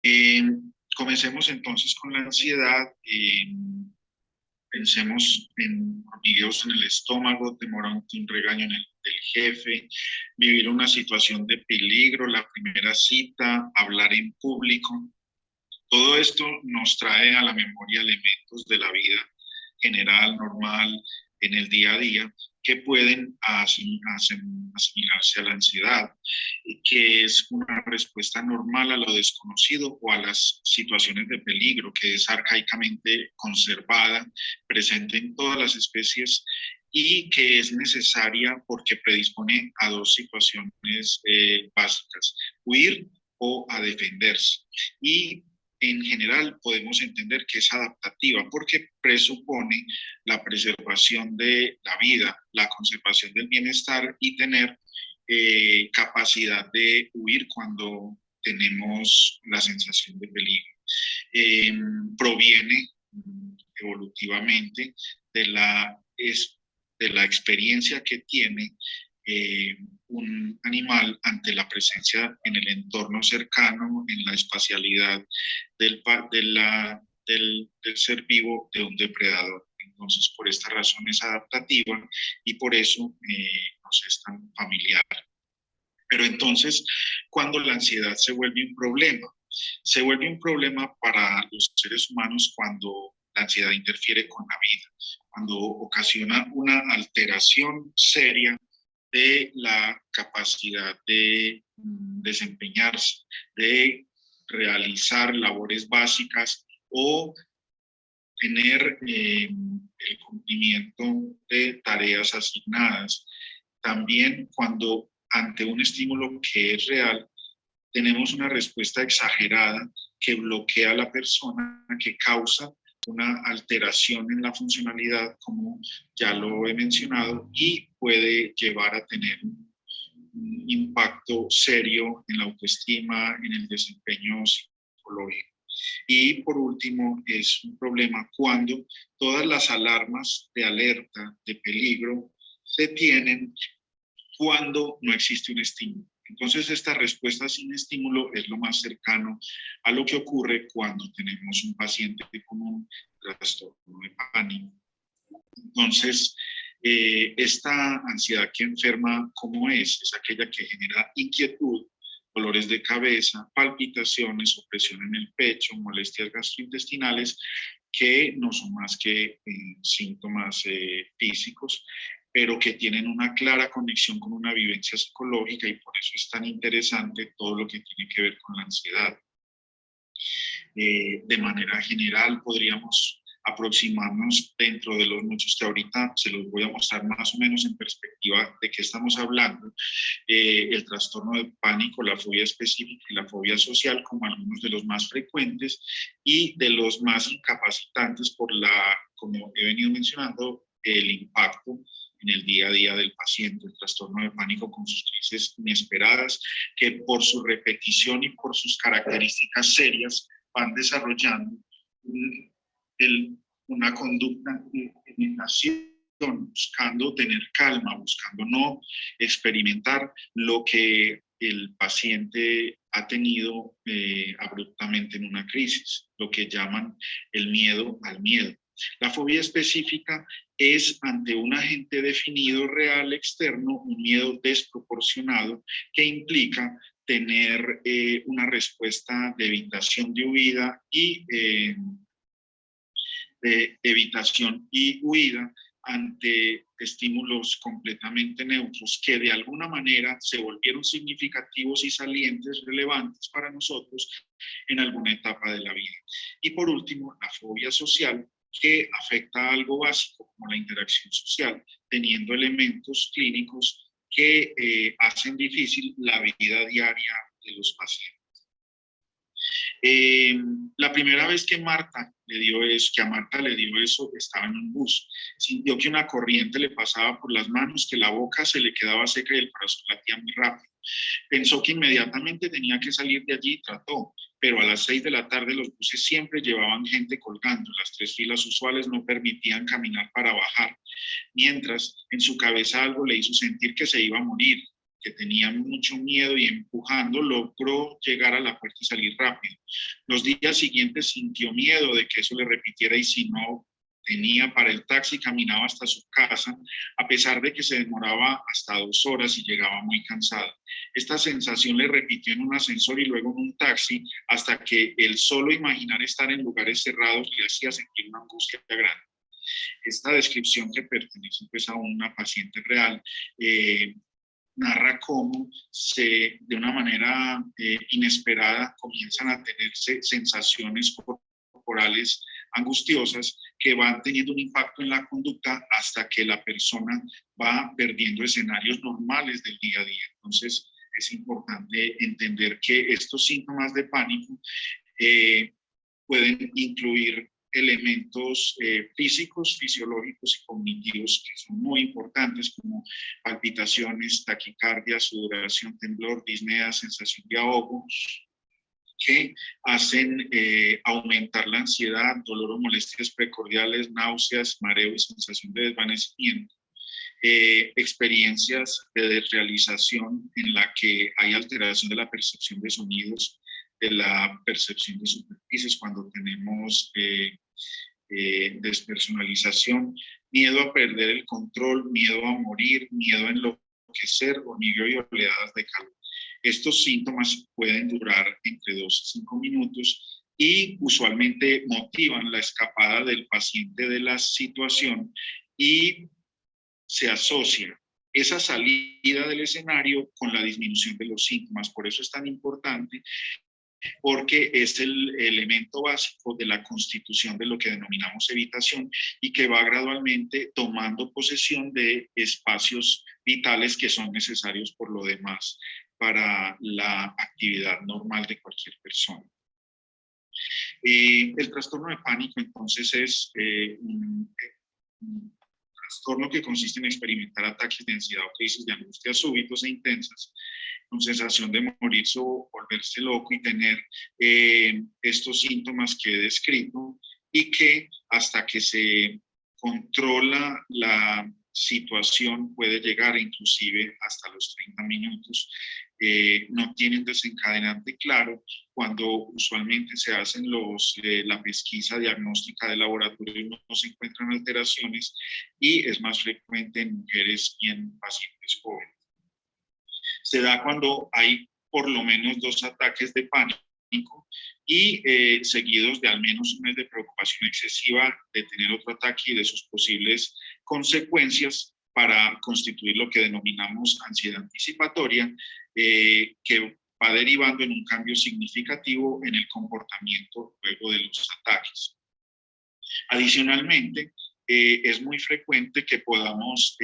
Eh, Comencemos entonces con la ansiedad. Pensemos en hormigueos en el estómago, temor ante un regaño del jefe, vivir una situación de peligro, la primera cita, hablar en público. Todo esto nos trae a la memoria elementos de la vida general, normal, en el día a día, que pueden asimilarse a la ansiedad, que es una respuesta normal a lo desconocido o a las situaciones de peligro, que es arcaicamente conservada, presente en todas las especies y que es necesaria porque predispone a dos situaciones básicas: huir o a defenderse. Y en general podemos entender que es adaptativa porque presupone la preservación de la vida, la conservación del bienestar y tener capacidad de huir cuando tenemos la sensación de peligro. Eh, Proviene evolutivamente de de la experiencia que tiene eh, un animal ante la presencia en el entorno cercano, en la espacialidad del ser vivo de un depredador. Entonces, por esta razón es adaptativa y por eso nos es tan familiar. Pero entonces, cuando la ansiedad se vuelve un problema para los seres humanos cuando la ansiedad interfiere con la vida, cuando ocasiona una alteración seria de la capacidad de desempeñarse, de realizar labores básicas o tener el cumplimiento de tareas asignadas. También cuando ante un estímulo que es real, tenemos una respuesta exagerada que bloquea a la persona, que causa una alteración en la funcionalidad, como ya lo he mencionado, y puede llevar a tener un impacto serio en la autoestima, en el desempeño psicológico. Y por último, es un problema cuando todas las alarmas de alerta, de peligro, se tienen cuando no existe un estímulo. Entonces, esta respuesta sin estímulo es lo más cercano a lo que ocurre cuando tenemos un paciente con un trastorno de pánico. Entonces, esta ansiedad que enferma, ¿cómo es? Es aquella que genera inquietud, dolores de cabeza, palpitaciones, opresión en el pecho, molestias gastrointestinales, que no son más que síntomas físicos, pero que tienen una clara conexión con una vivencia psicológica y por eso es tan interesante todo lo que tiene que ver con la ansiedad. De manera general, podríamos aproximarnos dentro de los muchos que ahorita se los voy a mostrar más o menos en perspectiva de qué estamos hablando, el trastorno de pánico, la fobia específica y la fobia social como algunos de los más frecuentes y de los más incapacitantes por como he venido mencionando, el impacto en el día a día del paciente, el trastorno de pánico con sus crisis inesperadas, que por su repetición y por sus características serias van desarrollando una conducta de imitación, buscando tener calma, buscando no experimentar lo que el paciente ha tenido abruptamente en una crisis, lo que llaman el miedo al miedo. La fobia específica es ante un agente definido real externo, un miedo desproporcionado que implica tener una respuesta de evitación de huida y de evitación y huida ante estímulos completamente neutros que de alguna manera se volvieron significativos y salientes, relevantes para nosotros en alguna etapa de la vida. Y por último, la fobia social, que afecta a algo básico como la interacción social, teniendo elementos clínicos que hacen difícil la vida diaria de los pacientes. La primera vez que a Marta le dio eso, estaba en un bus. Sintió que una corriente le pasaba por las manos, que la boca se le quedaba seca y el corazón latía muy rápido. Pensó que inmediatamente tenía que salir de allí y trató, pero a las 6 de la tarde los buses siempre llevaban gente colgando. Las 3 filas usuales no permitían caminar para bajar, mientras en su cabeza algo le hizo sentir que se iba a morir, que tenía mucho miedo y empujando logró llegar a la puerta y salir rápido. Los días siguientes sintió miedo de que eso le repitiera y si no tenía para el taxi, caminaba hasta su casa, a pesar de que se demoraba hasta 2 horas y llegaba muy cansado. Esta sensación le repitió en un ascensor y luego en un taxi, hasta que el solo imaginar estar en lugares cerrados le hacía sentir una angustia grande. Esta descripción, que pertenece pues a una paciente real, narra cómo de una manera inesperada comienzan a tenerse sensaciones corporales angustiosas que van teniendo un impacto en la conducta hasta que la persona va perdiendo escenarios normales del día a día. Entonces, es importante entender que estos síntomas de pánico pueden incluir elementos físicos, fisiológicos y cognitivos que son muy importantes, como palpitaciones, taquicardia, sudoración, temblor, disnea, sensación de ahogo, que hacen aumentar la ansiedad, dolor o molestias precordiales, náuseas, mareo y sensación de desvanecimiento. Experiencias de desrealización en la que hay alteración de la percepción de sonidos, de la percepción de superficies cuando tenemos despersonalización, miedo a perder el control, miedo a morir, miedo a enloquecer, hormigueo y oleadas de calor. Estos síntomas pueden durar entre 2 y 5 minutos y usualmente motivan la escapada del paciente de la situación y se asocia esa salida del escenario con la disminución de los síntomas. Por eso es tan importante, porque es el elemento básico de la constitución de lo que denominamos evitación y que va gradualmente tomando posesión de espacios vitales que son necesarios por lo demás para la actividad normal de cualquier persona. El trastorno de pánico entonces es un trastorno que consiste en experimentar ataques de ansiedad o crisis de angustia súbitos e intensas, con sensación de morirse o volverse loco y tener estos síntomas que he descrito, y que hasta que se controla la situación puede llegar inclusive hasta los 30 minutos. No tienen desencadenante claro. Cuando usualmente se hacen la pesquisa diagnóstica de laboratorio no se encuentran alteraciones y es más frecuente en mujeres y en pacientes jóvenes. Se da cuando hay por lo menos 2 ataques de pánico y seguidos de al menos un mes de preocupación excesiva de tener otro ataque y de sus posibles consecuencias para constituir lo que denominamos ansiedad anticipatoria, que va derivando en un cambio significativo en el comportamiento luego de los ataques. Adicionalmente, es muy frecuente que podamos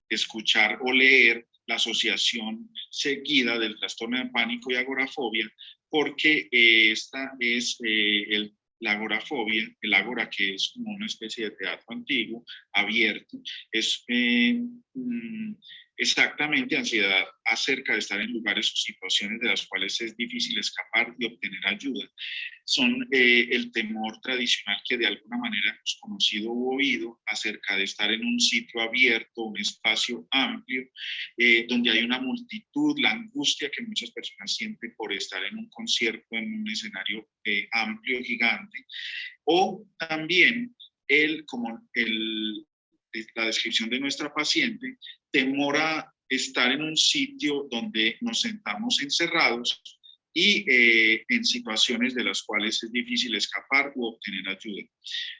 escuchar o leer la asociación seguida del trastorno de pánico y agorafobia, porque esta es la agorafobia, el agora, que es como una especie de teatro antiguo, abierto, es exactamente ansiedad acerca de estar en lugares o situaciones de las cuales es difícil escapar y obtener ayuda. Son el temor tradicional que de alguna manera hemos conocido u oído acerca de estar en un sitio abierto, un espacio amplio, donde hay una multitud, la angustia que muchas personas sienten por estar en un concierto, en un escenario amplio, gigante, o también la descripción de nuestra paciente, temor a estar en un sitio donde nos sentamos encerrados y en situaciones de las cuales es difícil escapar u obtener ayuda.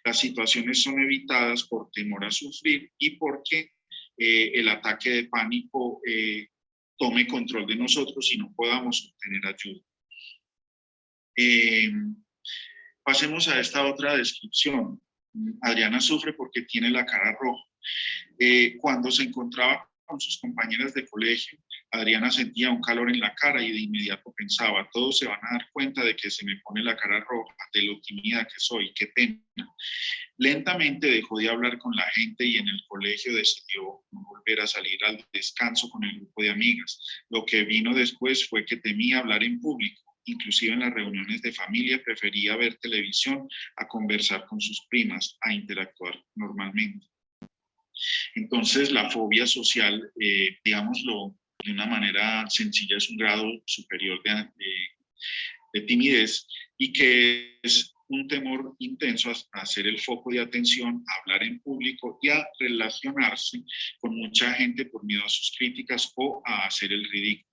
Las situaciones son evitadas por temor a sufrir y porque el ataque de pánico tome control de nosotros y no podamos obtener ayuda. Pasemos a esta otra descripción. Adriana sufre porque tiene la cara roja. Cuando se encontraba con sus compañeras de colegio, Adriana sentía un calor en la cara y de inmediato pensaba: todos se van a dar cuenta de que se me pone la cara roja, de lo tímida que soy, qué pena. Lentamente dejó de hablar con la gente y en el colegio decidió no volver a salir al descanso con el grupo de amigas. Lo que vino después fue que temía hablar en público. Inclusive en las reuniones de familia prefería ver televisión a conversar con sus primas, a interactuar normalmente. Entonces, la fobia social, digámoslo de una manera sencilla, es un grado superior de timidez y que es un temor intenso a ser el foco de atención, a hablar en público y a relacionarse con mucha gente por miedo a sus críticas o a hacer el ridículo.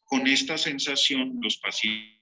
Con esta sensación, los pacientes